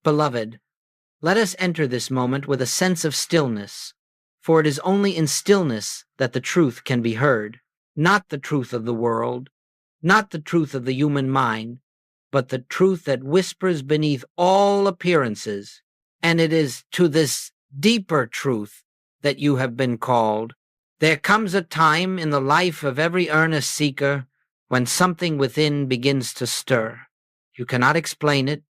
Beloved, let us enter this moment with a sense of stillness, for it is only in stillness that the truth can be heard, not the truth of the world, not the truth of the human mind, but the truth that whispers beneath all appearances. And it is to this deeper truth that you have been called. There comes a time in the life of every earnest seeker when something within begins to stir. You cannot explain it,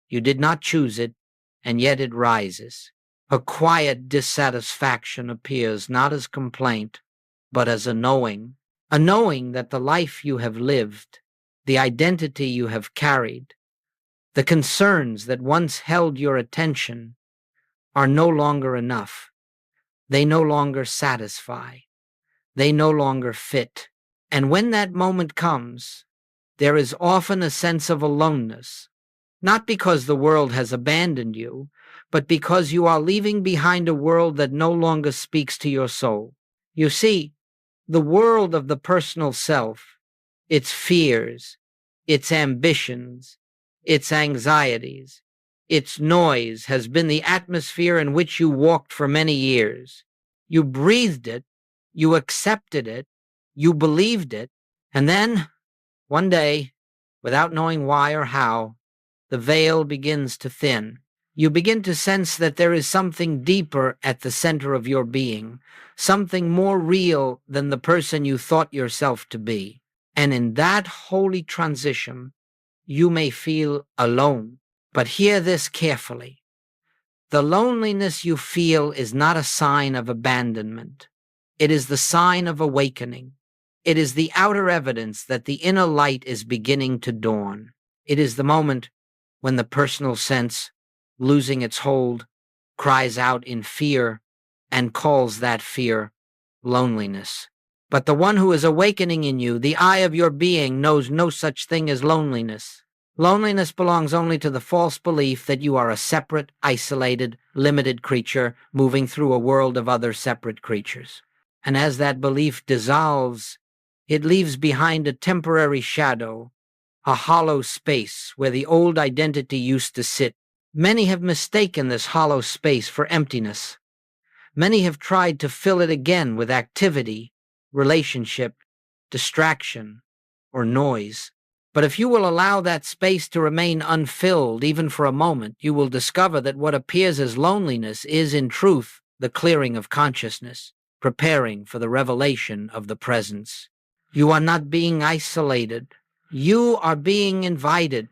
you did not choose it, and yet it rises. A quiet dissatisfaction appears not as complaint, but as a knowing that the life you have lived, the identity you have carried, the concerns that once held your attention are no longer enough. They no longer satisfy. They no longer fit. And when that moment comes, there is often a sense of aloneness, not because the world has abandoned you, but because you are leaving behind a world that no longer speaks to your soul. You see, the world of the personal self, its fears, its ambitions, its anxieties, its noise has been the atmosphere in which you walked for many years. You breathed it, you accepted it, you believed it, and then, one day, without knowing why or how, the veil begins to thin. You begin to sense that there is something deeper at the center of your being, something more real than the person you thought yourself to be. And in that holy transition, you may feel alone. But hear this carefully. The loneliness you feel is not a sign of abandonment. It is the sign of awakening. It is the outer evidence that the inner light is beginning to dawn. It is the moment when the personal sense, losing its hold, cries out in fear and calls that fear loneliness. But the one who is awakening in you, the eye of your being, knows no such thing as loneliness. Loneliness belongs only to the false belief that you are a separate, isolated, limited creature moving through a world of other separate creatures. And as that belief dissolves, it leaves behind a temporary shadow, a hollow space where the old identity used to sit. Many have mistaken this hollow space for emptiness. Many have tried to fill it again with activity, relationship, distraction, or noise. But if you will allow that space to remain unfilled even for a moment, you will discover that what appears as loneliness is in truth the clearing of consciousness, preparing for the revelation of the presence. You are not being isolated. You are being invited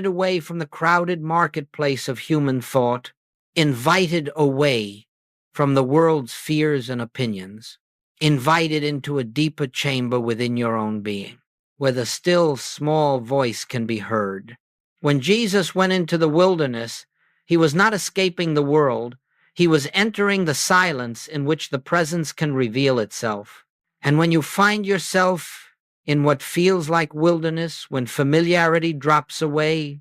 away from the crowded marketplace of human thought, invited away from the world's fears and opinions, invited into a deeper chamber within your own being, where the still, small voice can be heard. When Jesus went into the wilderness, he was not escaping the world. He was entering the silence in which the presence can reveal itself. And when you find yourself in what feels like wilderness, when familiarity drops away,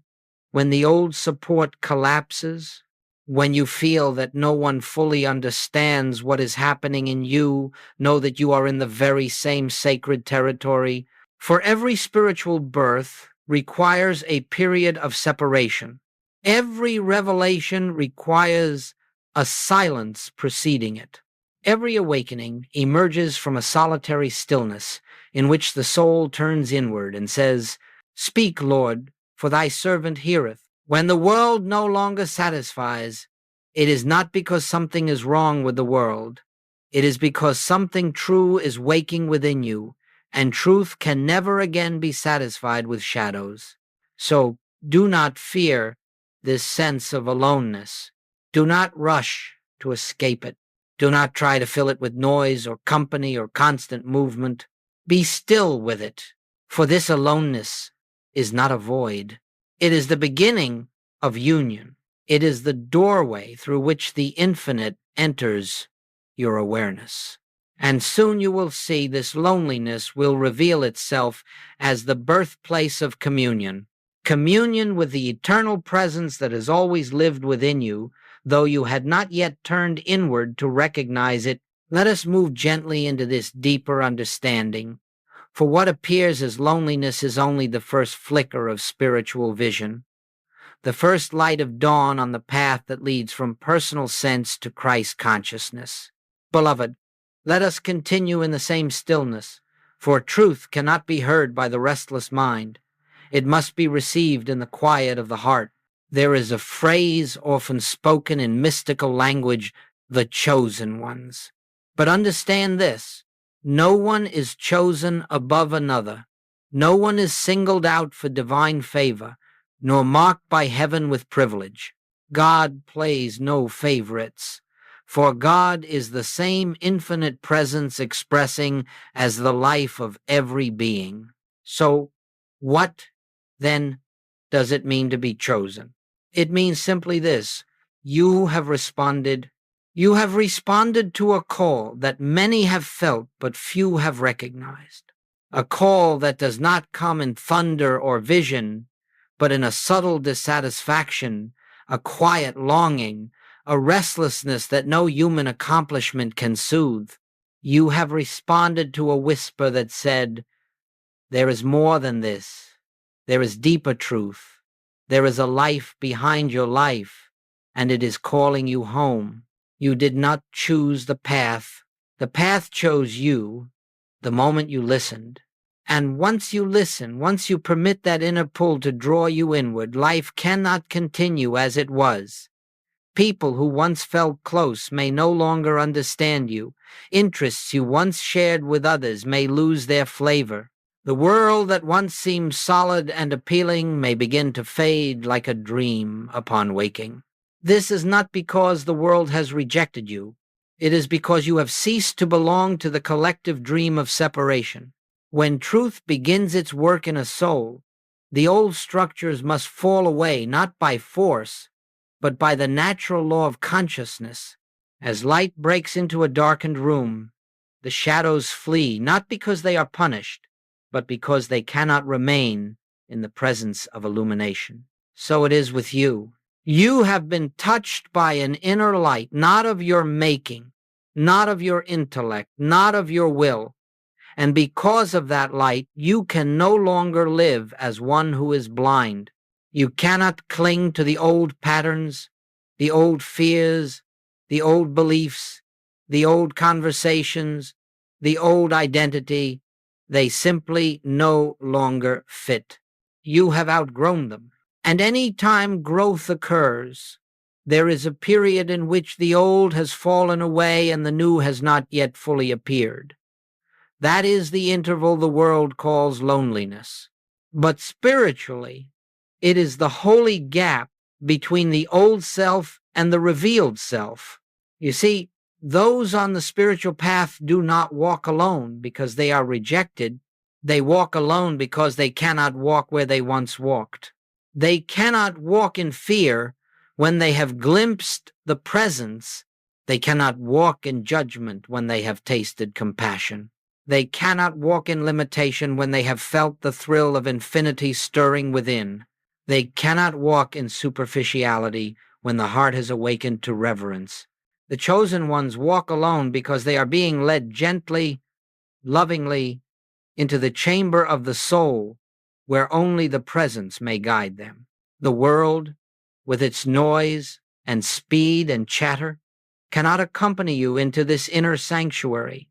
when the old support collapses, when you feel that no one fully understands what is happening in you, know that you are in the very same sacred territory. For every spiritual birth requires a period of separation. Every revelation requires a silence preceding it. Every awakening emerges from a solitary stillness in which the soul turns inward and says, "Speak, Lord, for thy servant heareth." When the world no longer satisfies, it is not because something is wrong with the world. It is because something true is waking within you, and truth can never again be satisfied with shadows. So do not fear this sense of aloneness. Do not rush to escape it. Do not try to fill it with noise or company or constant movement. Be still with it, for this aloneness is not a void. It is the beginning of union. It is the doorway through which the infinite enters your awareness. And soon you will see this loneliness will reveal itself as the birthplace of communion. Communion with the eternal presence that has always lived within you, though you had not yet turned inward to recognize it. Let us move gently into this deeper understanding. For what appears as loneliness is only the first flicker of spiritual vision. the first light of dawn on the path that leads from personal sense to Christ consciousness. Beloved, let us continue in the same stillness, for truth cannot be heard by the restless mind. It must be received in the quiet of the heart. There is a phrase often spoken in mystical language, the chosen ones. But understand this, no one is chosen above another. No one is singled out for divine favor, nor marked by heaven with privilege. God plays no favorites, for God is the same infinite presence expressing as the life of every being. So, what, then, does it mean to be chosen? It means simply this: you have responded to a call that many have felt but few have recognized. A call that does not come in thunder or vision, but in a subtle dissatisfaction, a quiet longing, a restlessness that no human accomplishment can soothe. You have responded to a whisper that said, "There is more than this. There is deeper truth. There is a life behind your life, and it is calling you home." You did not choose the path. The path chose you the moment you listened. And once you listen, once you permit that inner pull to draw you inward, life cannot continue as it was. People who once felt close may no longer understand you. Interests you once shared with others may lose their flavor. The world that once seemed solid and appealing may begin to fade like a dream upon waking. This is not because the world has rejected you. It is because you have ceased to belong to the collective dream of separation. When truth begins its work in a soul, the old structures must fall away not by force, but by the natural law of consciousness. As light breaks into a darkened room, the shadows flee, not because they are punished, but because they cannot remain in the presence of illumination. So it is with you. You have been touched by an inner light, not of your making, not of your intellect, not of your will. And because of that light, you can no longer live as one who is blind. You cannot cling to the old patterns, the old fears, the old beliefs, the old conversations, the old identity. They simply no longer fit. You have outgrown them. And any time growth occurs, there is a period in which the old has fallen away and the new has not yet fully appeared. That is the interval the world calls loneliness. But spiritually, it is the holy gap between the old self and the revealed self. You see, those on the spiritual path do not walk alone because they are rejected. They walk alone because they cannot walk where they once walked. They cannot walk in fear when they have glimpsed the presence. They cannot walk in judgment when they have tasted compassion. They cannot walk in limitation when they have felt the thrill of infinity stirring within. They cannot walk in superficiality when the heart has awakened to reverence. The chosen ones walk alone because they are being led gently, lovingly, into the chamber of the soul where only the presence may guide them. The world, with its noise and speed and chatter, cannot accompany you into this inner sanctuary.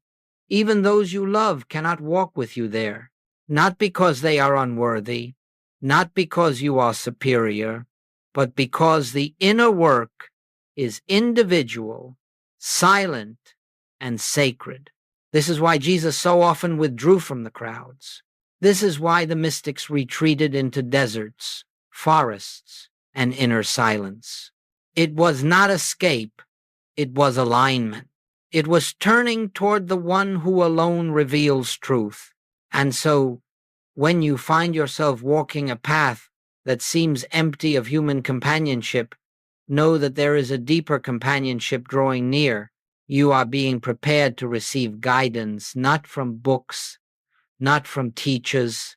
Even those you love cannot walk with you there, not because they are unworthy, not because you are superior, but because the inner work is individual, silent, and sacred. This is why Jesus so often withdrew from the crowds. This is why the mystics retreated into deserts, forests, and inner silence. It was not escape, it was alignment. It was turning toward the one who alone reveals truth. And so, when you find yourself walking a path that seems empty of human companionship, know that there is a deeper companionship drawing near. You are being prepared to receive guidance, not from books, not from teachers,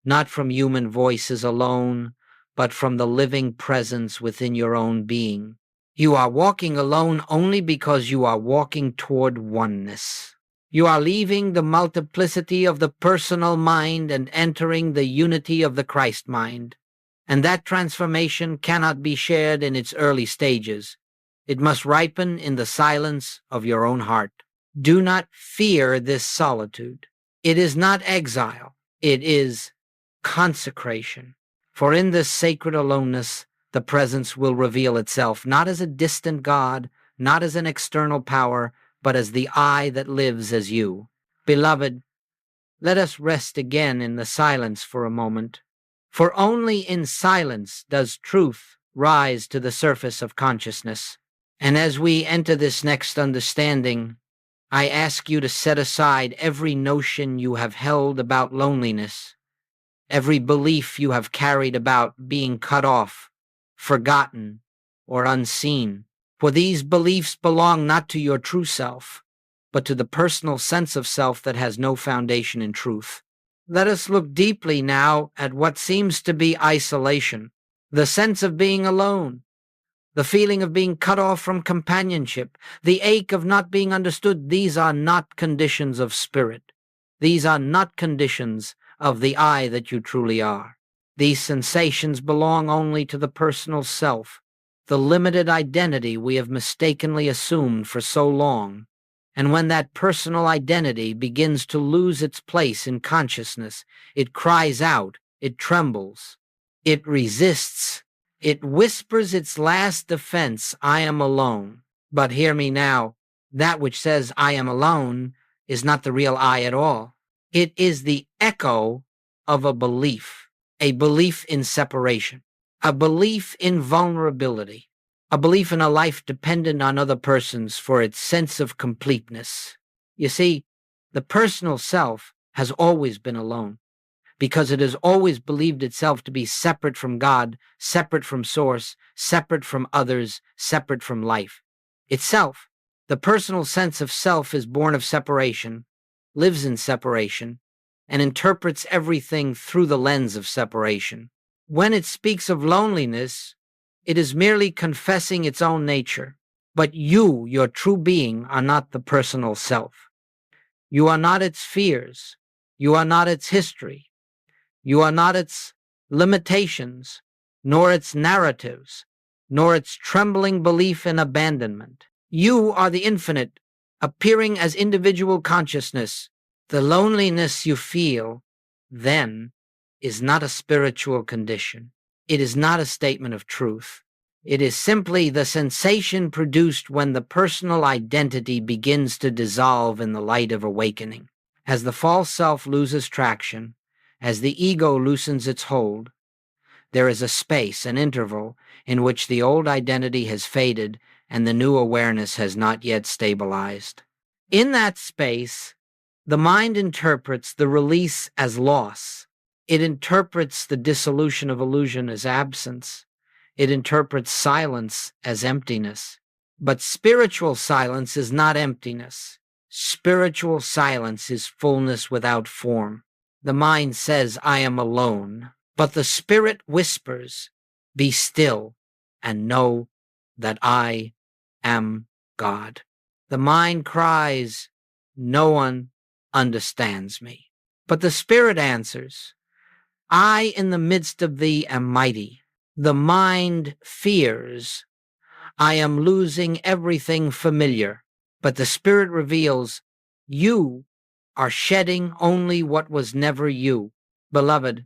not from human voices alone, but from the living presence within your own being. You are walking alone only because you are walking toward oneness. You are leaving the multiplicity of the personal mind and entering the unity of the Christ mind. And that transformation cannot be shared in its early stages. It must ripen in the silence of your own heart. Do not fear this solitude. It is not exile. It is consecration. For in this sacred aloneness, the presence will reveal itself, not as a distant God, not as an external power, but as the I that lives as you. Beloved, let us rest again in the silence for a moment. For only in silence does truth rise to the surface of consciousness. And as we enter this next understanding, I ask you to set aside every notion you have held about loneliness, every belief you have carried about being cut off, forgotten, or unseen. For these beliefs belong not to your true self, but to the personal sense of self that has no foundation in truth. Let us look deeply now at what seems to be isolation, the sense of being alone, the feeling of being cut off from companionship, the ache of not being understood. These are not conditions of spirit. These are not conditions of the I that you truly are. These sensations belong only to the personal self, the limited identity we have mistakenly assumed for so long. And when that personal identity begins to lose its place in consciousness, it cries out, it trembles, it resists, it whispers its last defense, I am alone. But hear me now, that which says I am alone is not the real I at all. It is the echo of a belief in separation, a belief in vulnerability, a belief in a life dependent on other persons for its sense of completeness. You see, the personal self has always been alone because it has always believed itself to be separate from God, separate from source, separate from others, separate from life. Itself, the personal sense of self is born of separation, lives in separation, and interprets everything through the lens of separation. When it speaks of loneliness, it is merely confessing its own nature. But you, your true being, are not the personal self. You are not its fears. You are not its history. You are not its limitations, nor its narratives, nor its trembling belief in abandonment. You are the infinite, appearing as individual consciousness. The loneliness you feel, then, is not a spiritual condition. It is not a statement of truth. It is simply the sensation produced when the personal identity begins to dissolve in the light of awakening. As the false self loses traction, as the ego loosens its hold, there is a space, an interval, in which the old identity has faded and the new awareness has not yet stabilized. In that space, the mind interprets the release as loss. It interprets the dissolution of illusion as absence. It interprets silence as emptiness. But spiritual silence is not emptiness. Spiritual silence is fullness without form. The mind says, I am alone, but the spirit whispers, be still and know that I am God. The mind cries, no one understands me. But the spirit answers, I in the midst of thee am mighty. The mind fears, I am losing everything familiar. But the spirit reveals, you are shedding only what was never you. Beloved,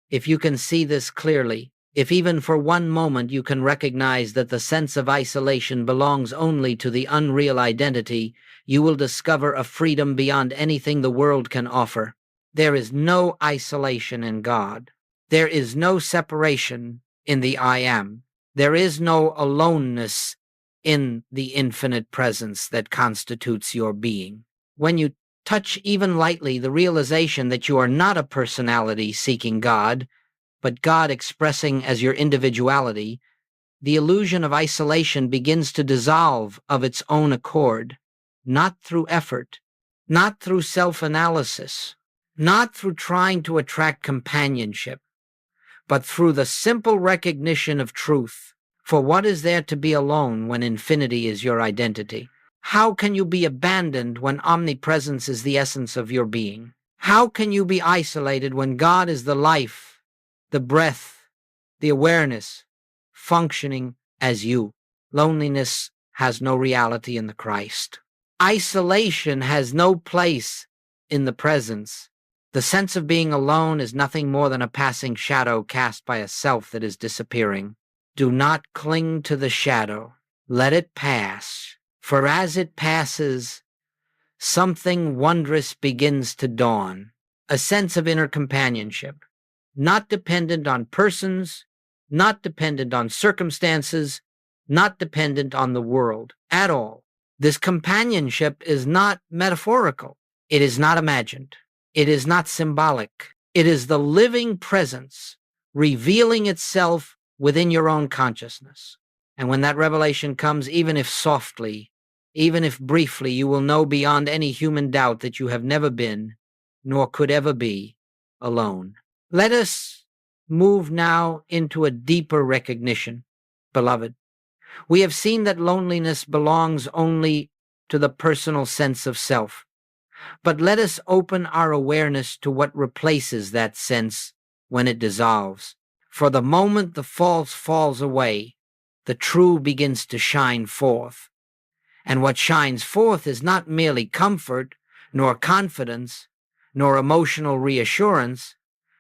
if you can see this clearly, if even for one moment you can recognize that the sense of isolation belongs only to the unreal identity, you will discover a freedom beyond anything the world can offer. There is no isolation in God. There is no separation in the I am. There is no aloneness in the infinite presence that constitutes your being. When you touch even lightly the realization that you are not a personality seeking God, but God expressing as your individuality, the illusion of isolation begins to dissolve of its own accord, not through effort, not through self-analysis, not through trying to attract companionship, but through the simple recognition of truth. For what is there to be alone when infinity is your identity? How can you be abandoned when omnipresence is the essence of your being? How can you be isolated when God is the life, the breath, the awareness functioning as you. Loneliness has no reality in the Christ. Isolation has no place in the presence. The sense of being alone is nothing more than a passing shadow cast by a self that is disappearing. Do not cling to the shadow. Let it pass, for as it passes, something wondrous begins to dawn, a sense of inner companionship, not dependent on persons, not dependent on circumstances, not dependent on the world at all. This companionship is not metaphorical. It is not imagined. It is not symbolic. It is the living presence revealing itself within your own consciousness. And when that revelation comes, even if softly, even if briefly, you will know beyond any human doubt that you have never been, nor could ever be, alone. Let us move now into a deeper recognition, beloved. We have seen that loneliness belongs only to the personal sense of self. But let us open our awareness to what replaces that sense when it dissolves. For the moment the false falls away, the true begins to shine forth. And what shines forth is not merely comfort, nor confidence, nor emotional reassurance,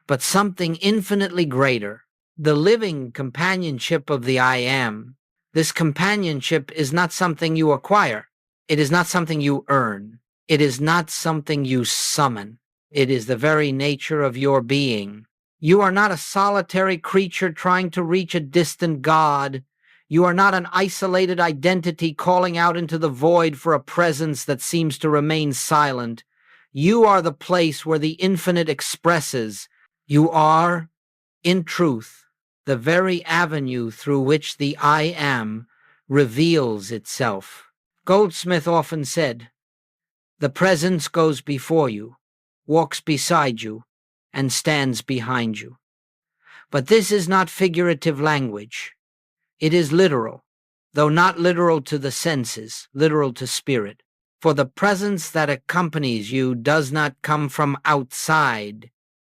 but something infinitely greater, the living companionship of the I Am. This companionship is not something you acquire. It is not something you earn. It is not something you summon. It is the very nature of your being. You are not a solitary creature trying to reach a distant God. You are not an isolated identity calling out into the void for a presence that seems to remain silent. You are the place where the infinite expresses. You are, in truth, the very avenue through which the I Am reveals itself. Goldsmith often said, "The presence goes before you, walks beside you, and stands behind you." But this is not figurative language. It is literal, though not literal to the senses, literal to spirit. For the presence that accompanies you does not come from outside.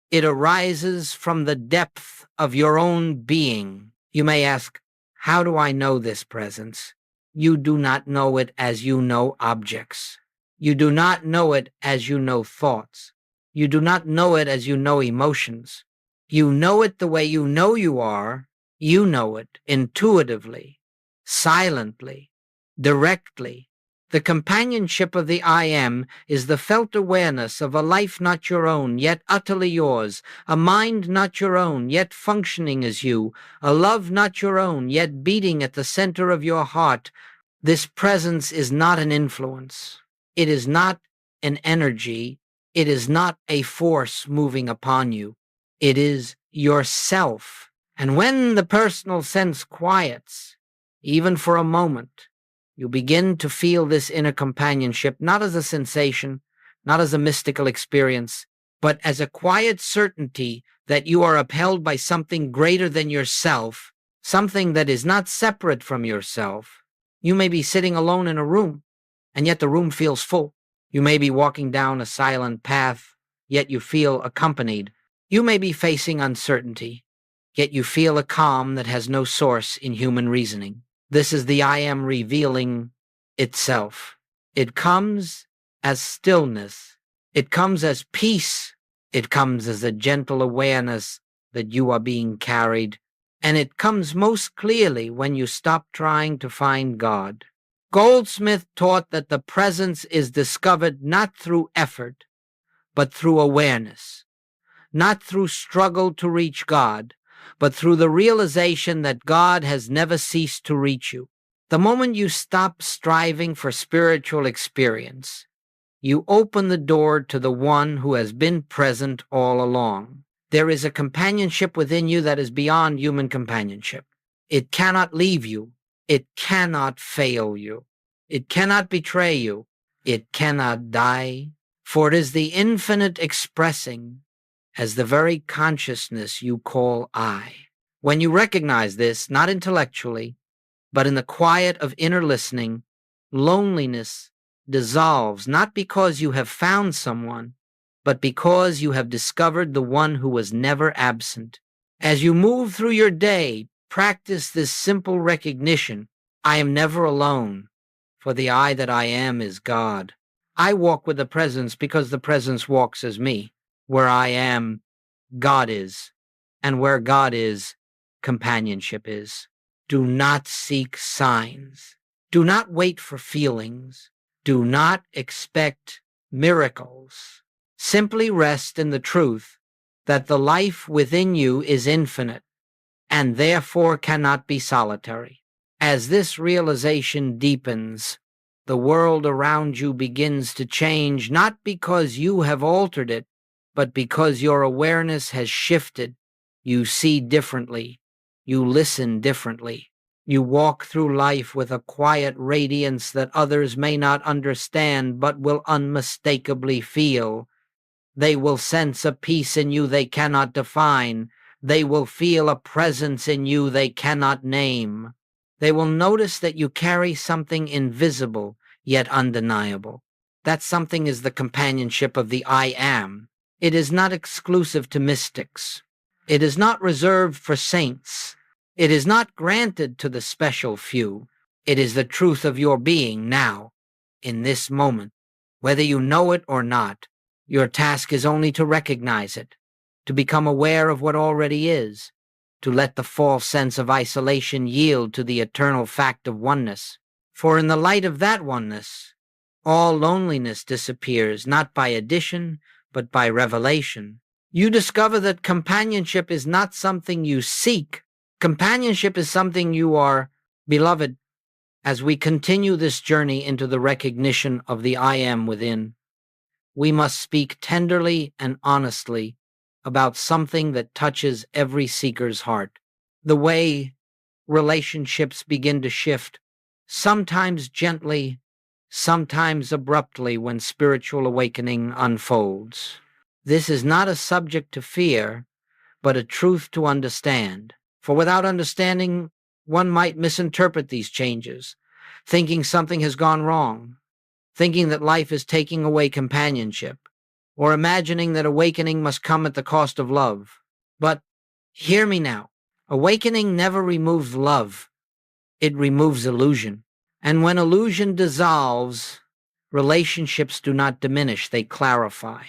It arises from the depth of your own being. You may ask, how do I know this presence? You do not know it as you know objects. You do not know it as you know thoughts. You do not know it as you know emotions. You know it the way you know you are. You know it intuitively, silently, directly. The companionship of the I Am is the felt awareness of a life not your own, yet utterly yours, a mind not your own, yet functioning as you, a love not your own, yet beating at the center of your heart. This presence is not an influence. It is not an energy. It is not a force moving upon you. It is yourself. And when the personal sense quiets, even for a moment, you begin to feel this inner companionship, not as a sensation, not as a mystical experience, but as a quiet certainty that you are upheld by something greater than yourself, something that is not separate from yourself. You may be sitting alone in a room, and yet the room feels full. You may be walking down a silent path, yet you feel accompanied. You may be facing uncertainty, yet you feel a calm that has no source in human reasoning. This is the I Am revealing itself. It comes as stillness. It comes as peace. It comes as a gentle awareness that you are being carried. And it comes most clearly when you stop trying to find God. Goldsmith taught that the presence is discovered not through effort, but through awareness. Not through struggle to reach God, but through the realization that God has never ceased to reach you. The moment you stop striving for spiritual experience, you open the door to the one who has been present all along. There is a companionship within you that is beyond human companionship. It cannot leave you. It cannot fail you. It cannot betray you. It cannot die. For it is the infinite expressing as the very consciousness you call I. When you recognize this, not intellectually, but in the quiet of inner listening, loneliness dissolves, not because you have found someone, but because you have discovered the one who was never absent. As you move through your day, practice this simple recognition: I am never alone, for the I that I am is God. I walk with the presence because the presence walks as me. Where I am, God is, and where God is, companionship is. Do not seek signs. Do not wait for feelings. Do not expect miracles. Simply rest in the truth that the life within you is infinite and therefore cannot be solitary. As this realization deepens, the world around you begins to change, not because you have altered it, but because your awareness has shifted. You see differently. You listen differently. You walk through life with a quiet radiance that others may not understand but will unmistakably feel. They will sense a peace in you they cannot define. They will feel a presence in you they cannot name. They will notice that you carry something invisible yet undeniable. That something is the companionship of the I am. It is not exclusive to mystics. It is not reserved for saints. It is not granted to the special few. It is the truth of your being now, in this moment. Whether you know it or not, your task is only to recognize it, to become aware of what already is, to let the false sense of isolation yield to the eternal fact of oneness. For in the light of that oneness, all loneliness disappears, not by addition, but by revelation. You discover that companionship is not something you seek. Companionship is something you are. Beloved, as we continue this journey into the recognition of the I am within, we must speak tenderly and honestly about something that touches every seeker's heart. The way relationships begin to shift, sometimes gently, sometimes abruptly when spiritual awakening unfolds. This is not a subject to fear, but a truth to understand. For without understanding, one might misinterpret these changes, thinking something has gone wrong, thinking that life is taking away companionship, or imagining that awakening must come at the cost of love. But hear me now. Awakening never removes love. It removes illusion. And when illusion dissolves, relationships do not diminish, they clarify.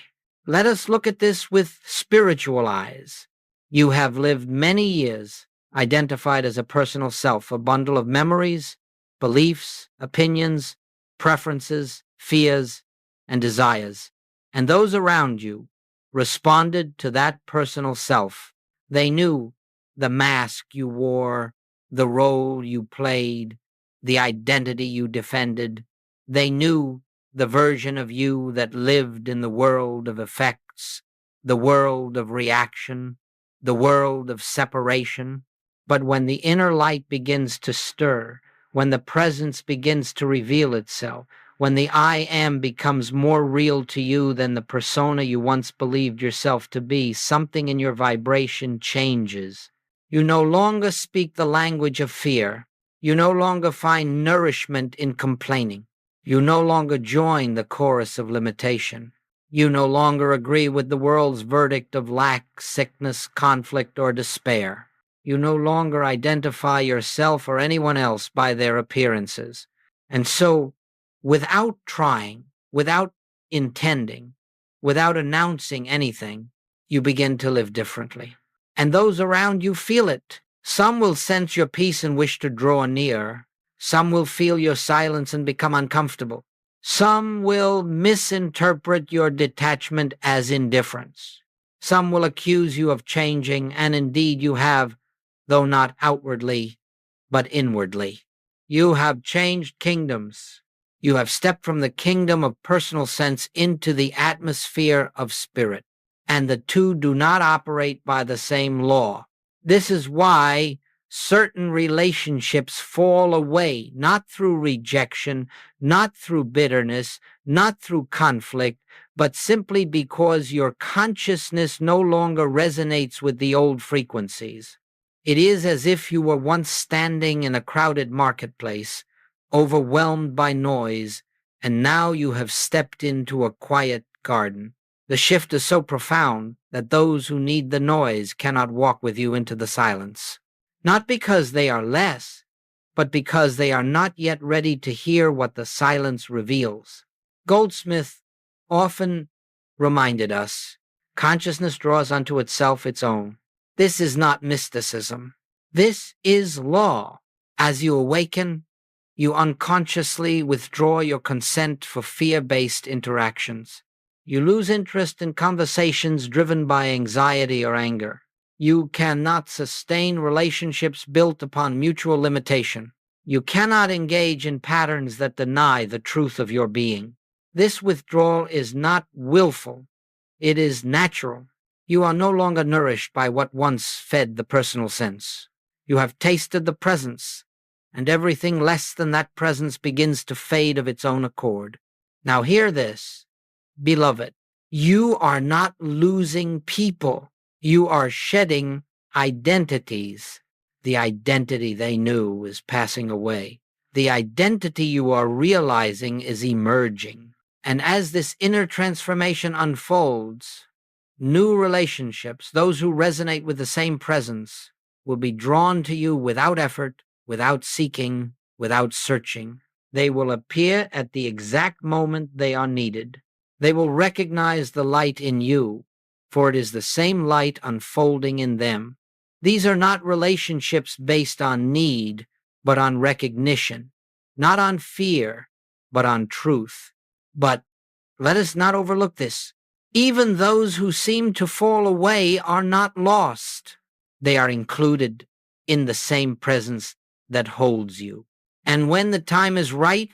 Let us look at this with spiritual eyes. You have lived many years, identified as a personal self, a bundle of memories, beliefs, opinions, preferences, fears, and desires. And those around you responded to that personal self. They knew the mask you wore, the role you played, the identity you defended. They knew the version of you that lived in the world of effects, the world of reaction, the world of separation. But when the inner light begins to stir, when the presence begins to reveal itself, when the I am becomes more real to you than the persona you once believed yourself to be, something in your vibration changes. You no longer speak the language of fear. You no longer find nourishment in complaining. You no longer join the chorus of limitation. You no longer agree with the world's verdict of lack, sickness, conflict, or despair. You no longer identify yourself or anyone else by their appearances. And so, without trying, without intending, without announcing anything, you begin to live differently. And those around you feel it. Some will sense your peace and wish to draw near. Some will feel your silence and become uncomfortable. Some will misinterpret your detachment as indifference. Some will accuse you of changing, and indeed you have, though not outwardly, but inwardly. You have changed kingdoms. You have stepped from the kingdom of personal sense into the atmosphere of spirit, and the two do not operate by the same law. This is why certain relationships fall away, not through rejection, not through bitterness, not through conflict, but simply because your consciousness no longer resonates with the old frequencies. It is as if you were once standing in a crowded marketplace, overwhelmed by noise, and now you have stepped into a quiet garden. The shift is so profound that those who need the noise cannot walk with you into the silence. Not because they are less, but because they are not yet ready to hear what the silence reveals. Goldsmith often reminded us, consciousness draws unto itself its own. This is not mysticism. This is law. As you awaken, you unconsciously withdraw your consent for fear-based interactions. You lose interest in conversations driven by anxiety or anger. You cannot sustain relationships built upon mutual limitation. You cannot engage in patterns that deny the truth of your being. This withdrawal is not willful. It is natural. You are no longer nourished by what once fed the personal sense. You have tasted the presence, and everything less than that presence begins to fade of its own accord. Now hear this, beloved. You are not losing people. You are shedding identities. The identity they knew is passing away. The identity you are realizing is emerging. And as this inner transformation unfolds, new relationships, those who resonate with the same presence, will be drawn to you without effort, without seeking, without searching. They will appear at the exact moment they are needed. They will recognize the light in you, for it is the same light unfolding in them. These are not relationships based on need, but on recognition, not on fear, but on truth. But let us not overlook this. Even those who seem to fall away are not lost. They are included in the same presence that holds you. And when the time is right,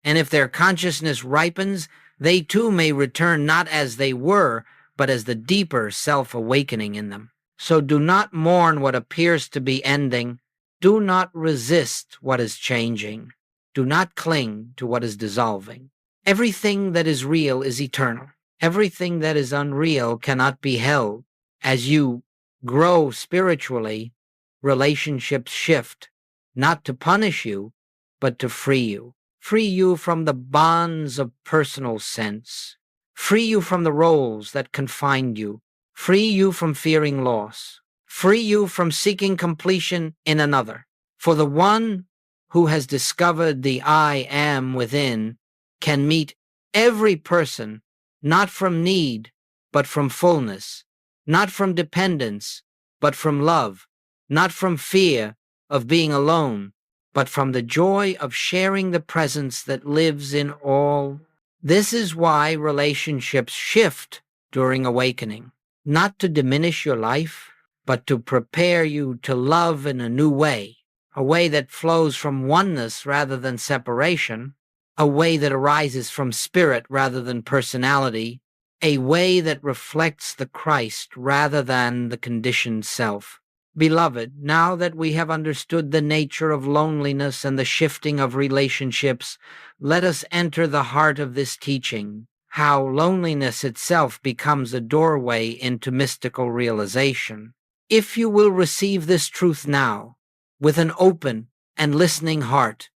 and if their consciousness ripens, they too may return not as they were, but as the deeper self-awakening in them. So do not mourn what appears to be ending. Do not resist what is changing. Do not cling to what is dissolving. Everything that is real is eternal. Everything that is unreal cannot be held. As you grow spiritually, relationships shift, not to punish you, but to free you. Free you from the bonds of personal sense. Free you from the roles that confined you. Free you from fearing loss. Free you from seeking completion in another. For the one who has discovered the I am within can meet every person, not from need, but from fullness, not from dependence, but from love, not from fear of being alone, but from the joy of sharing the presence that lives in all. This is why relationships shift during awakening, not to diminish your life, but to prepare you to love in a new way, a way that flows from oneness rather than separation, a way that arises from spirit rather than personality, a way that reflects the Christ rather than the conditioned self. Beloved, now that we have understood the nature of loneliness and the shifting of relationships, let us enter the heart of this teaching, how loneliness itself becomes a doorway into mystical realization. If you will receive this truth now, with an open and listening heart,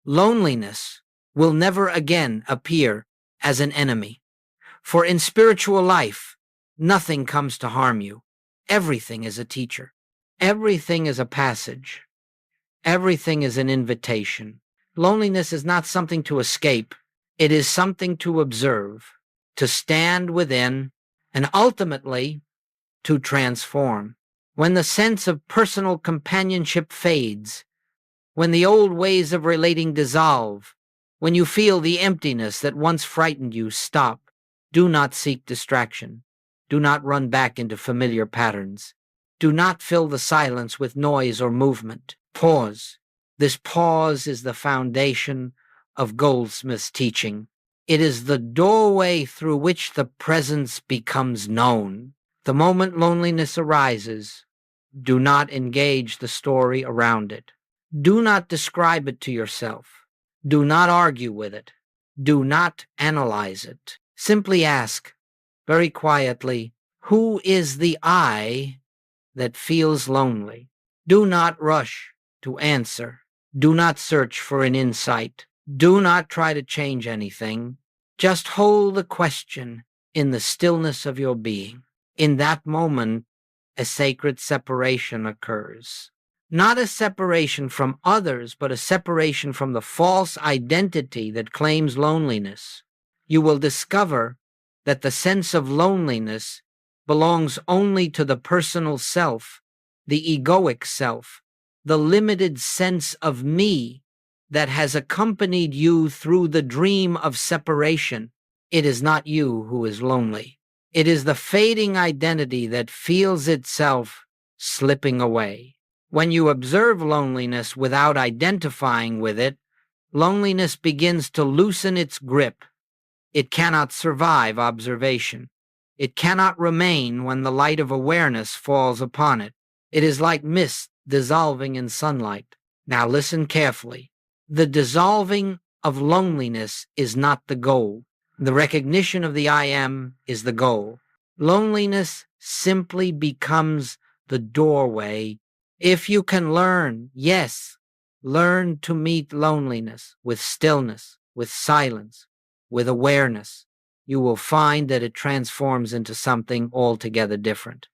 loneliness will never again appear as an enemy. For in spiritual life, nothing comes to harm you. Everything is a teacher. Everything is a passage. Everything is an invitation. Loneliness is not something to escape. It is something to observe, to stand within, and ultimately to transform. When the sense of personal companionship fades, when the old ways of relating dissolve, when you feel the emptiness that once frightened you, stop. Do not seek distraction. Do not run back into familiar patterns. Do not fill the silence with noise or movement. Pause. This pause is the foundation of Goldsmith's teaching. It is the doorway through which the presence becomes known. The moment loneliness arises, do not engage the story around it. Do not describe it to yourself. Do not argue with it. Do not analyze it. Simply ask, very quietly, who is the I that feels lonely? Do not rush to answer. Do not search for an insight. Do not try to change anything. Just hold the question in the stillness of your being. In that moment, a sacred separation occurs. Not a separation from others, but a separation from the false identity that claims loneliness. You will discover that the sense of loneliness belongs only to the personal self, the egoic self, the limited sense of me that has accompanied you through the dream of separation. It is not you who is lonely. It is the fading identity that feels itself slipping away. When you observe loneliness without identifying with it, loneliness begins to loosen its grip. It cannot survive observation. It cannot remain when the light of awareness falls upon it. It is like mist dissolving in sunlight. Now listen carefully. The dissolving of loneliness is not the goal. The recognition of the I am is the goal. Loneliness simply becomes the doorway. If you can learn, yes, learn to meet loneliness with stillness, with silence, with awareness, you will find that it transforms into something altogether different.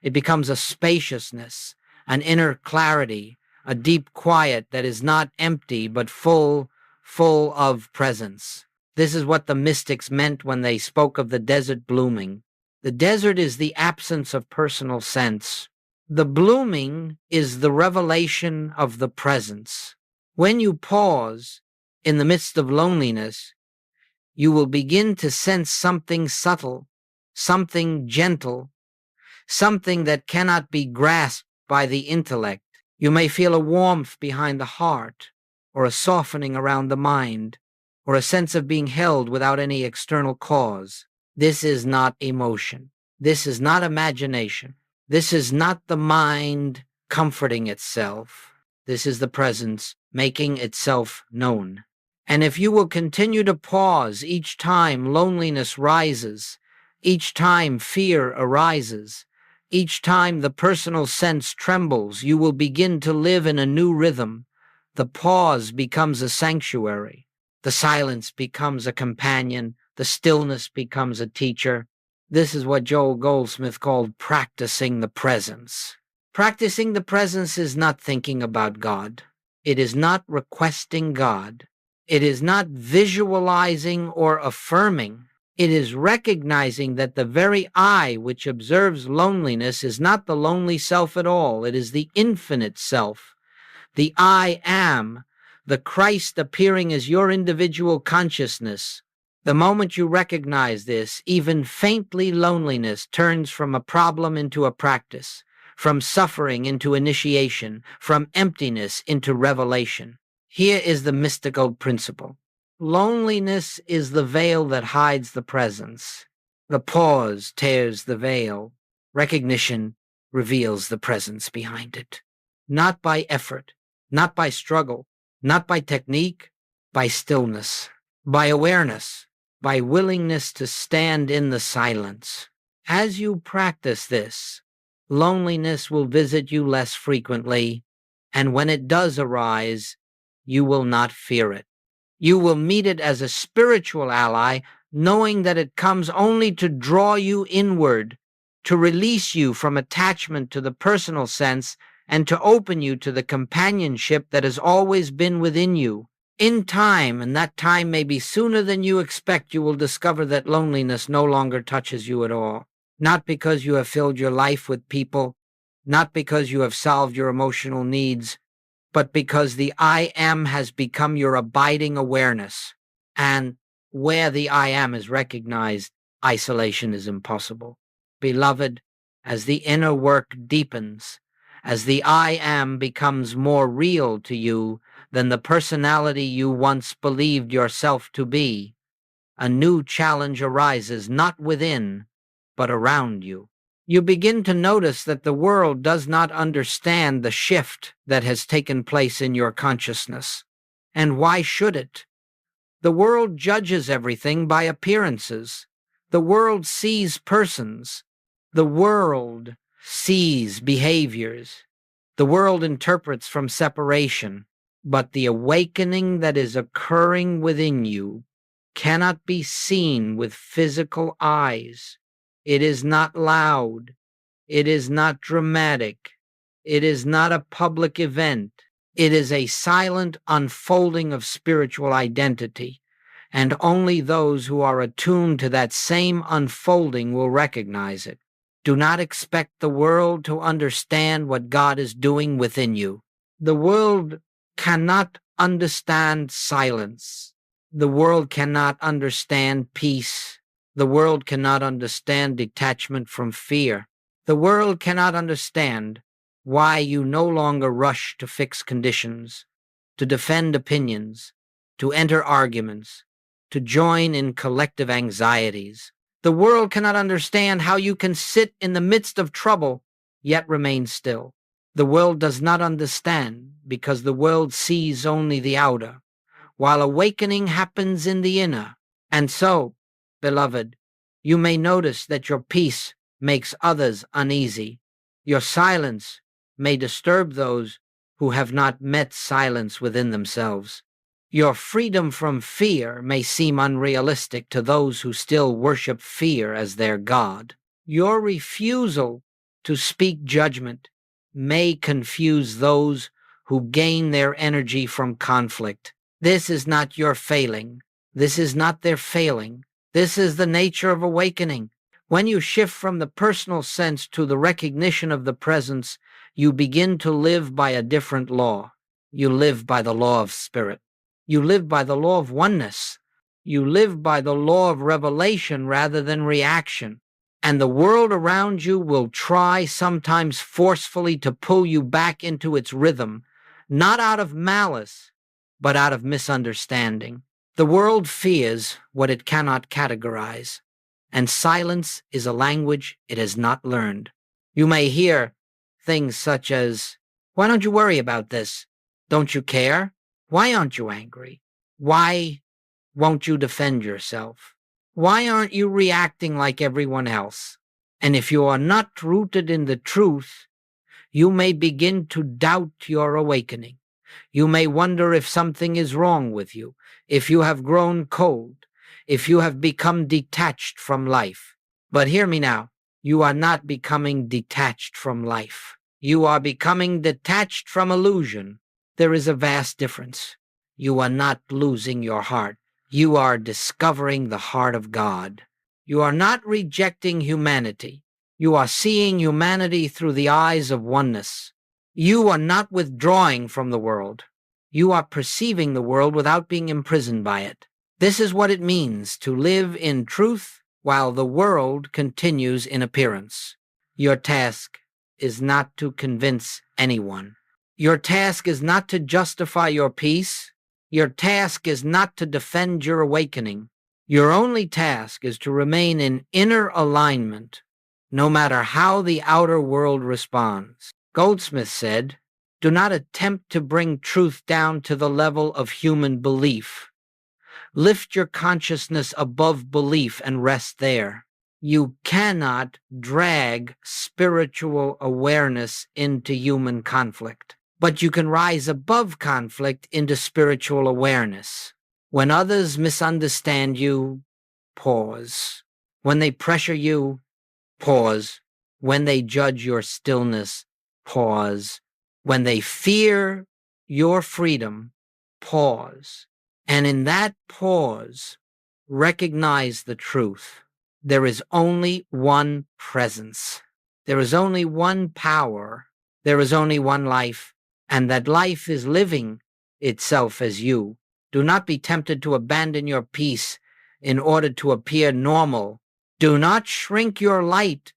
It becomes a spaciousness, an inner clarity, a deep quiet that is not empty but full of presence. This is what the mystics meant when they spoke of the desert blooming. The desert is the absence of personal sense. The blooming is the revelation of the presence. When you pause in the midst of loneliness, you will begin to sense something subtle, something gentle, something that cannot be grasped by the intellect. You may feel a warmth behind the heart, or a softening around the mind, or a sense of being held without any external cause. This is not emotion. This is not imagination. This is not the mind comforting itself. This is the presence making itself known. And if you will continue to pause each time loneliness rises, each time fear arises, each time the personal sense trembles, you will begin to live in a new rhythm. The pause becomes a sanctuary. The silence becomes a companion. The stillness becomes a teacher. This is what Joel Goldsmith called practicing the presence. Practicing the presence is not thinking about God. It is not requesting God. It is not visualizing or affirming. It is recognizing that the very I which observes loneliness is not the lonely self at all. It is the infinite self, the I am, the Christ appearing as your individual consciousness. The moment you recognize this, even faintly loneliness turns from a problem into a practice, from suffering into initiation, from emptiness into revelation. Here is the mystical principle. Loneliness is the veil that hides the presence. The pause tears the veil. Recognition reveals the presence behind it. Not by effort, not by struggle, not by technique, by stillness, by awareness, by willingness to stand in the silence. As you practice this, loneliness will visit you less frequently, and when it does arise, you will not fear it. You will meet it as a spiritual ally, knowing that it comes only to draw you inward, to release you from attachment to the personal sense, and to open you to the companionship that has always been within you. In time, and that time may be sooner than you expect, you will discover that loneliness no longer touches you at all. Not because you have filled your life with people, not because you have solved your emotional needs, but because the I am has become your abiding awareness. And where the I am is recognized, isolation is impossible. Beloved, as the inner work deepens, as the I am becomes more real to you than the personality you once believed yourself to be, a new challenge arises not within, but around you. You begin to notice that the world does not understand the shift that has taken place in your consciousness. And why should it? The world judges everything by appearances. The world sees persons. The world sees behaviors. The world interprets from separation. But the awakening that is occurring within you cannot be seen with physical eyes. It is not loud. It is not dramatic. It is not a public event. It is a silent unfolding of spiritual identity, and only those who are attuned to that same unfolding will recognize it. Do not expect the world to understand what God is doing within you. The world cannot understand silence. The world cannot understand peace. The world cannot understand detachment from fear. The world cannot understand why you no longer rush to fix conditions, to defend opinions, to enter arguments, to join in collective anxieties. The world cannot understand how you can sit in the midst of trouble, yet remain still. The world does not understand because the world sees only the outer, while awakening happens in the inner. And so, beloved, you may notice that your peace makes others uneasy. Your silence may disturb those who have not met silence within themselves. Your freedom from fear may seem unrealistic to those who still worship fear as their god. Your refusal to speak judgment may confuse those who gain their energy from conflict. This is not your failing. This is not their failing. This is the nature of awakening. When you shift from the personal sense to the recognition of the presence, you begin to live by a different law. You live by the law of spirit. You live by the law of oneness. You live by the law of revelation rather than reaction. And the world around you will try, sometimes forcefully, to pull you back into its rhythm, not out of malice, but out of misunderstanding. The world fears what it cannot categorize, and silence is a language it has not learned. You may hear things such as, "Why don't you worry about this? Don't you care? Why aren't you angry? Why won't you defend yourself? Why aren't you reacting like everyone else?" And if you are not rooted in the truth, you may begin to doubt your awakening. You may wonder if something is wrong with you, if you have grown cold, if you have become detached from life. But hear me now. You are not becoming detached from life. You are becoming detached from illusion. There is a vast difference. You are not losing your heart. You are discovering the heart of God. You are not rejecting humanity. You are seeing humanity through the eyes of oneness. You are not withdrawing from the world. You are perceiving the world without being imprisoned by it. This is what it means to live in truth while the world continues in appearance. Your task is not to convince anyone. Your task is not to justify your peace. Your task is not to defend your awakening. Your only task is to remain in inner alignment, no matter how the outer world responds. Goldsmith said, "Do not attempt to bring truth down to the level of human belief. Lift your consciousness above belief and rest there." You cannot drag spiritual awareness into human conflict, but you can rise above conflict into spiritual awareness. When others misunderstand you, pause. When they pressure you, pause. When they judge your stillness, pause. When they fear your freedom, pause. And in that pause, recognize the truth. There is only one presence. There is only one power. There is only one life, and that life is living itself as you. Do not be tempted to abandon your peace in order to appear normal. Do not shrink your light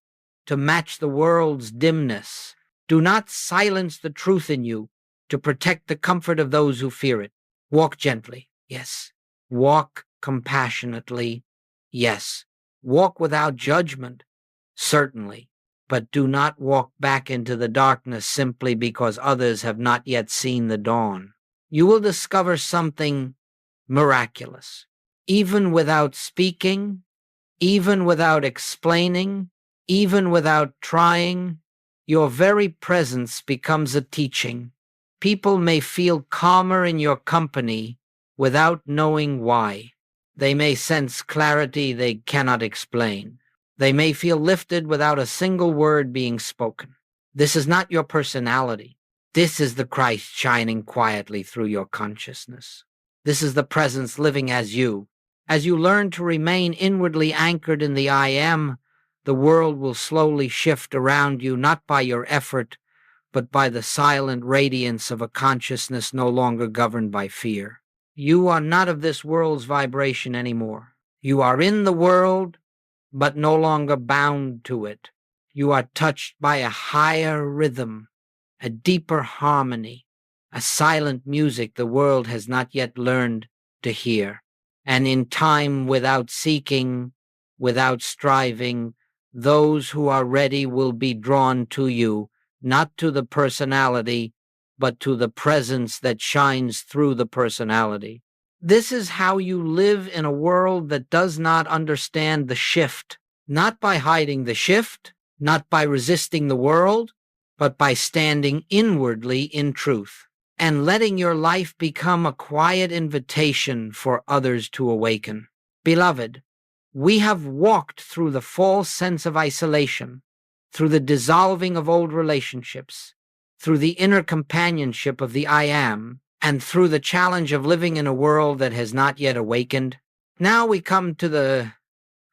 to match the world's dimness. Do not silence the truth in you to protect the comfort of those who fear it. Walk gently, yes. Walk compassionately, yes. Walk without judgment, certainly. But do not walk back into the darkness simply because others have not yet seen the dawn. You will discover something miraculous. Even without speaking, even without explaining, even without trying, your very presence becomes a teaching. People may feel calmer in your company without knowing why. They may sense clarity they cannot explain. They may feel lifted without a single word being spoken. This is not your personality. This is the Christ shining quietly through your consciousness. This is the presence living as you. As you learn to remain inwardly anchored in the I am, the world will slowly shift around you, not by your effort, but by the silent radiance of a consciousness no longer governed by fear. You are not of this world's vibration anymore. You are in the world, but no longer bound to it. You are touched by a higher rhythm, a deeper harmony, a silent music the world has not yet learned to hear. And in time, without seeking, without striving, those who are ready will be drawn to you, not to the personality, but to the presence that shines through the personality. This is how you live in a world that does not understand the shift, not by hiding the shift, not by resisting the world, but by standing inwardly in truth and letting your life become a quiet invitation for others to awaken. Beloved, we have walked through the false sense of isolation, through the dissolving of old relationships, through the inner companionship of the I am, and through the challenge of living in a world that has not yet awakened. Now we come to the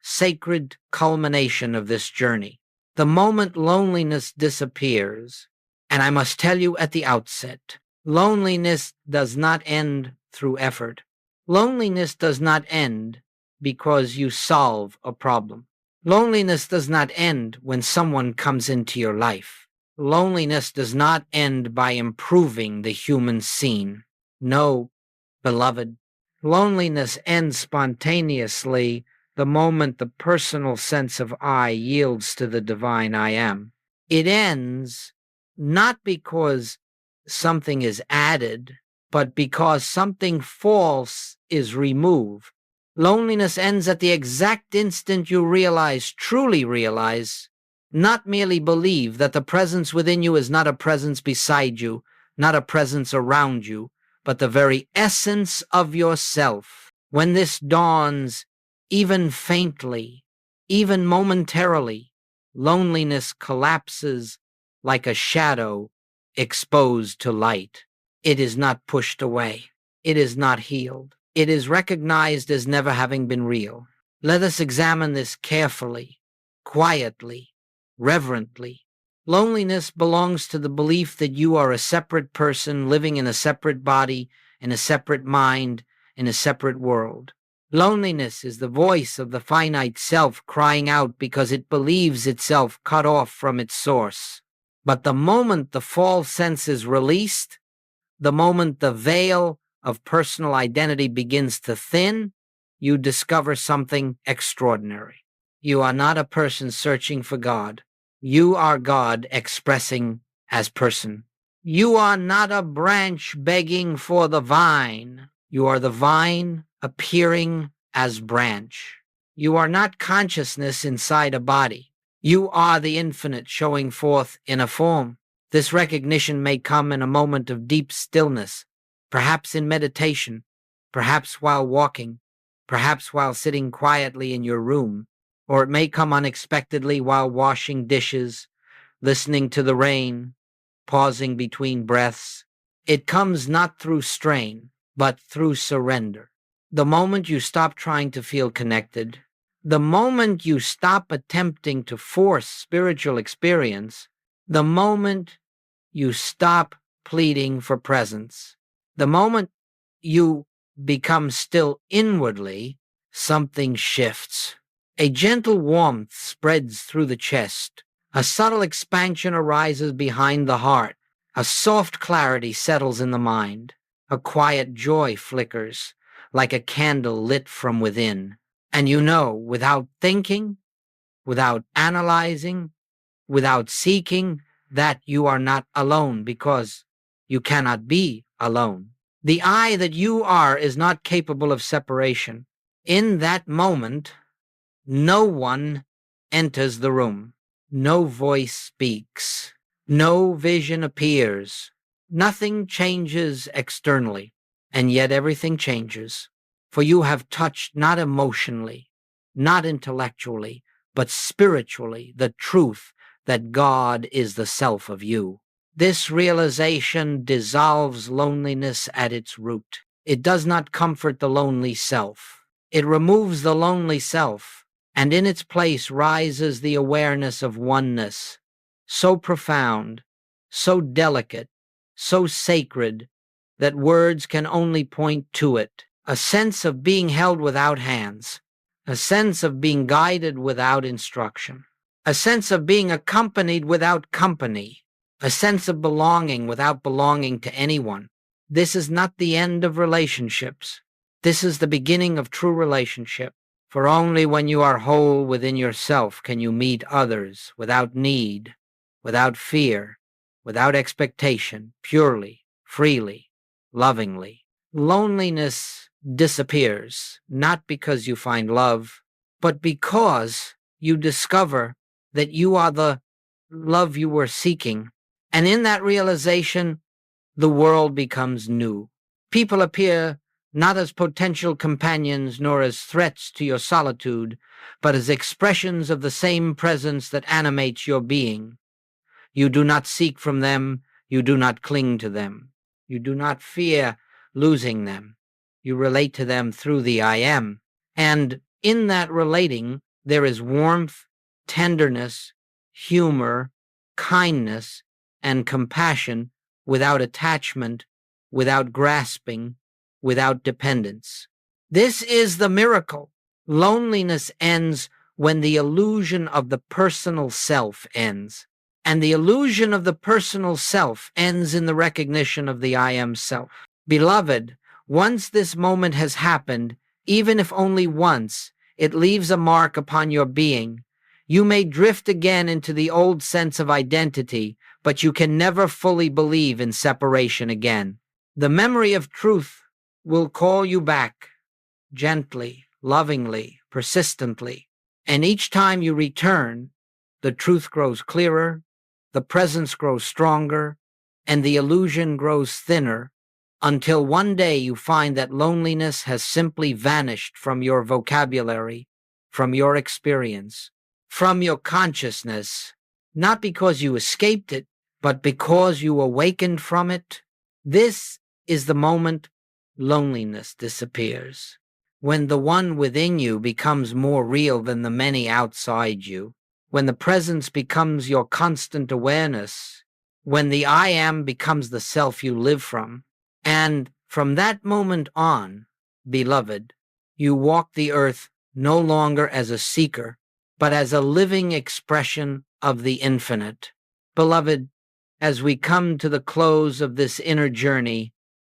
sacred culmination of this journey, the moment loneliness disappears. And I must tell you at the outset, loneliness does not end through effort. Loneliness does not end because you solve a problem. Loneliness does not end when someone comes into your life. Loneliness does not end by improving the human scene. No, beloved, loneliness ends spontaneously the moment the personal sense of I yields to the divine I am. It ends not because something is added, but because something false is removed. Loneliness ends at the exact instant you realize, truly realize, not merely believe that the presence within you is not a presence beside you, not a presence around you, but the very essence of yourself. When this dawns, even faintly, even momentarily, loneliness collapses like a shadow exposed to light. It is not pushed away. It is not healed. It is recognized as never having been real. Let us examine this carefully, quietly, reverently. Loneliness belongs to the belief that you are a separate person living in a separate body, in a separate mind, in a separate world. Loneliness is the voice of the finite self crying out because it believes itself cut off from its source. But the moment the false sense is released, the moment the veil of personal identity begins to thin, you discover something extraordinary. You are not a person searching for God. You are God expressing as person. You are not a branch begging for the vine. You are the vine appearing as branch. You are not consciousness inside a body. You are the infinite showing forth in a form. This recognition may come in a moment of deep stillness, perhaps in meditation, perhaps while walking, perhaps while sitting quietly in your room, or it may come unexpectedly while washing dishes, listening to the rain, pausing between breaths. It comes not through strain, but through surrender. The moment you stop trying to feel connected, the moment you stop attempting to force spiritual experience, the moment you stop pleading for presence, the moment you become still inwardly, something shifts. A gentle warmth spreads through the chest. A subtle expansion arises behind the heart. A soft clarity settles in the mind. A quiet joy flickers, like a candle lit from within. And you know, without thinking, without analyzing, without seeking, that you are not alone, because you cannot be alone. The I that you are is not capable of separation. In that moment, no one enters the room. No voice speaks. No vision appears. Nothing changes externally, and yet everything changes. For you have touched not emotionally, not intellectually, but spiritually the truth that God is the self of you. This realization dissolves loneliness at its root. It does not comfort the lonely self. It removes the lonely self, and in its place rises the awareness of oneness, so profound, so delicate, so sacred, that words can only point to it. A sense of being held without hands, a sense of being guided without instruction, a sense of being accompanied without company, a sense of belonging without belonging to anyone. This is not the end of relationships. This is the beginning of true relationship. For only when you are whole within yourself can you meet others without need, without fear, without expectation, purely, freely, lovingly. Loneliness disappears, not because you find love, but because you discover that you are the love you were seeking. And in that realization, the world becomes new. People appear not as potential companions nor as threats to your solitude, but as expressions of the same presence that animates your being. You do not seek from them, you do not cling to them, you do not fear losing them. You relate to them through the I am. And in that relating, there is warmth, tenderness, humor, kindness, and compassion without attachment, without grasping, without dependence. This is the miracle. Loneliness ends when the illusion of the personal self ends. And the illusion of the personal self ends in the recognition of the I am self. Beloved, once this moment has happened, even if only once, it leaves a mark upon your being. You may drift again into the old sense of identity, but you can never fully believe in separation again. The memory of truth will call you back, gently, lovingly, persistently. And each time you return, the truth grows clearer, the presence grows stronger, and the illusion grows thinner, until one day you find that loneliness has simply vanished from your vocabulary, from your experience, from your consciousness, not because you escaped it, but because you awakened from it. This is the moment loneliness disappears, when the one within you becomes more real than the many outside you, when the presence becomes your constant awareness, when the I am becomes the self you live from. And from that moment on, beloved, you walk the earth no longer as a seeker, but as a living expression of the infinite. Beloved, as we come to the close of this inner journey,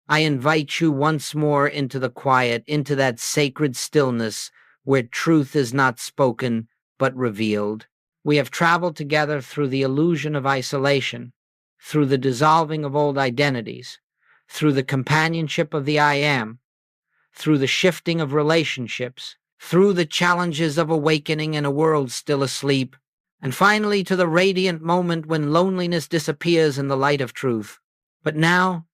I invite you once more into the quiet, into that sacred stillness where truth is not spoken but revealed. We have traveled together through the illusion of isolation, through the dissolving of old identities, through the companionship of the I am, through the shifting of relationships, through the challenges of awakening in a world still asleep, and finally to the radiant moment when loneliness disappears in the light of truth. But now,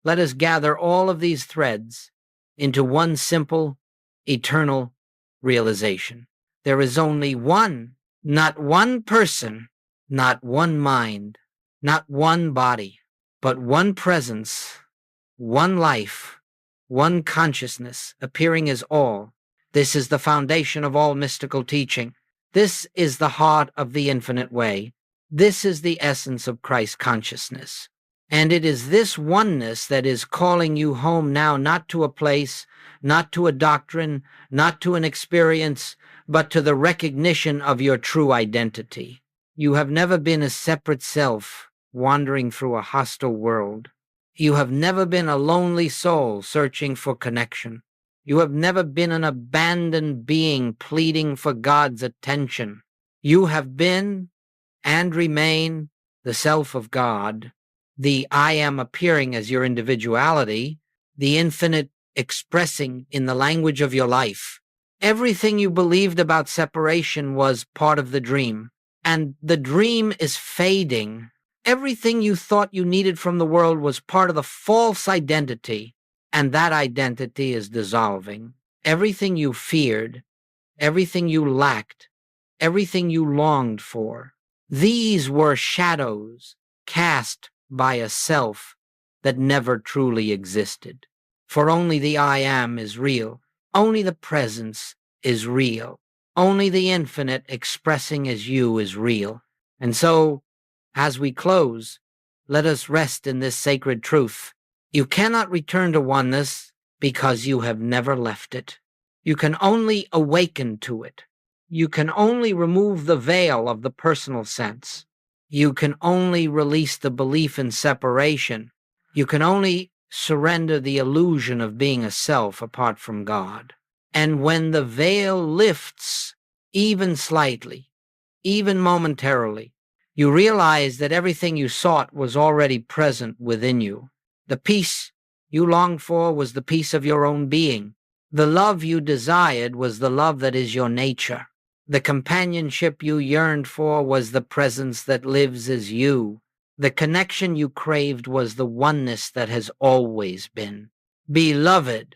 let us gather all of these threads into one simple, eternal realization. There is only one, not one person, not one mind, not one body, but one presence, one life, one consciousness appearing as all. This is the foundation of all mystical teaching. This is the heart of the infinite way. This is the essence of Christ consciousness. And it is this oneness that is calling you home now, not to a place, not to a doctrine, not to an experience, but to the recognition of your true identity. You have never been a separate self wandering through a hostile world. You have never been a lonely soul searching for connection. You have never been an abandoned being pleading for God's attention. You have been and remain the self of God, the I am appearing as your individuality, the infinite expressing in the language of your life. Everything you believed about separation was part of the dream, and the dream is fading. Everything you thought you needed from the world was part of the false identity, and that identity is dissolving. Everything you feared, everything you lacked, everything you longed for, these were shadows cast by a self that never truly existed. For only the I am is real. Only the presence is real. Only the infinite expressing as you is real. And so, as we close, let us rest in this sacred truth. You cannot return to oneness because you have never left it. You can only awaken to it. You can only remove the veil of the personal sense. You can only release the belief in separation. You can only surrender the illusion of being a self apart from God. And when the veil lifts, even slightly, even momentarily, you realize that everything you sought was already present within you. The peace you longed for was the peace of your own being. The love you desired was the love that is your nature. The companionship you yearned for was the presence that lives as you. The connection you craved was the oneness that has always been. Beloved,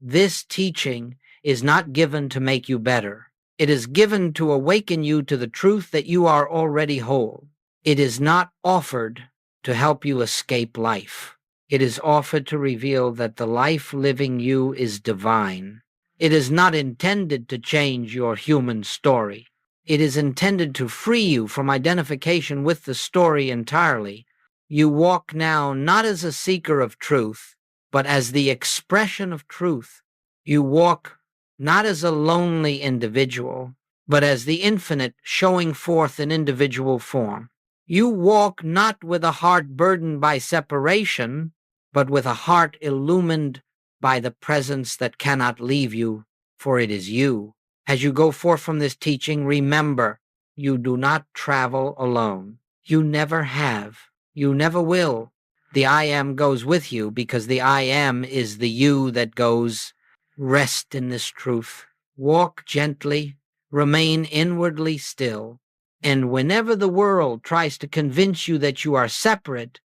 this teaching is not given to make you better. It is given to awaken you to the truth that you are already whole. It is not offered to help you escape life. It is offered to reveal that the life living you is divine. It is not intended to change your human story. It is intended to free you from identification with the story entirely. You walk now not as a seeker of truth, but as the expression of truth. You walk not as a lonely individual, but as the infinite showing forth in individual form. You walk not with a heart burdened by separation, but with a heart illumined by the presence that cannot leave you, for it is you. As you go forth from this teaching, remember, you do not travel alone. You never have. You never will. The I am goes with you because the I am is the you that goes. Rest in this truth. Walk gently. Remain inwardly still. And whenever the world tries to convince you that you are separate,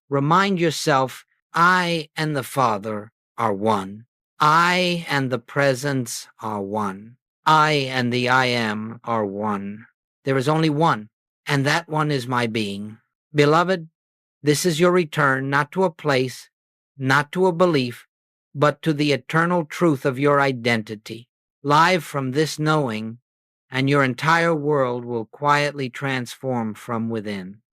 remind yourself, I and the Father are one. I and the presence are one. I and the I am are one. There is only one, and that one is my being. Beloved, this is your return, not to a place, not to a belief, but to the eternal truth of your identity. Live from this knowing, and your entire world will quietly transform from within.